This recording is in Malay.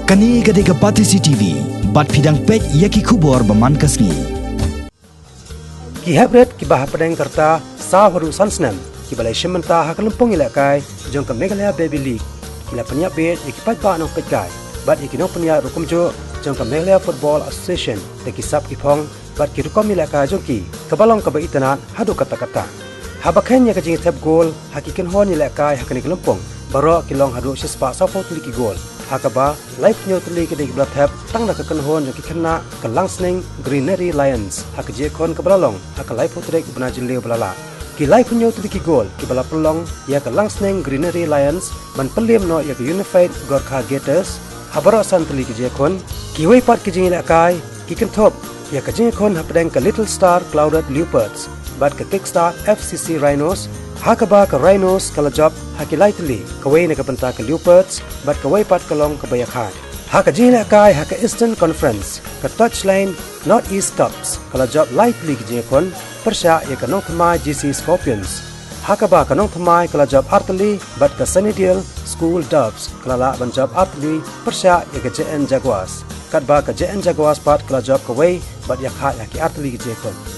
Kani gade ke Patisi TV, bat pidang pek yaki kubor baman kasni. Ki hebret ki bah padang kerta sa haru sansnem ki balai shimenta ha kalumpong ilakai jong ke Meghalaya Baby League ila penyak bet yaki patba nong petkai bat yaki nong penyak rukumjo jong ke Meghalaya Football Association yaki sap ki pong bat ki rukom ilakai jong ki kebalong ke baitanat hadu kata-kata habaken ya ke jing tap gol hakikin hon ilakai hakani kalumpong baro ki long hadu sispa sapo tuli ki gol hakaba live nyo tuli ke dik blat tap tang da ke kenhon jong ki kena ke langsning Greenery Lions hak je kon ke balalong hak live putrek bena jin leu balala ki live nyo tuli ki gol ki bala pelong ya ke langsning Greenery Lions ban pelim no ya ke Unified Gorkha Gators habaro san tuli ki je kon ki wei pat ki jing ilakai ki kentop ya ke jing kon hapdeng ke Little Star Clouded Leopards bat ke Kickstart FCC Rhinos hakaba ke Rhinos kala job haki lightly kawai na kapenta ke Leopards bat kawai pat kalong ke Bayakhan haka jila kai haka Eastern Conference ke Touchline North East Cups kala job lightly ke jekon persya ya kanong thamai GC Scorpions hakaba kanong thamai kala job Artillery bat ke Sunnydale School Doves kala la ban job Artillery persya ya ke JN Jaguars kat ba ke JN Jaguars pat kala job kawai bat yakha yaki Artillery ke jekon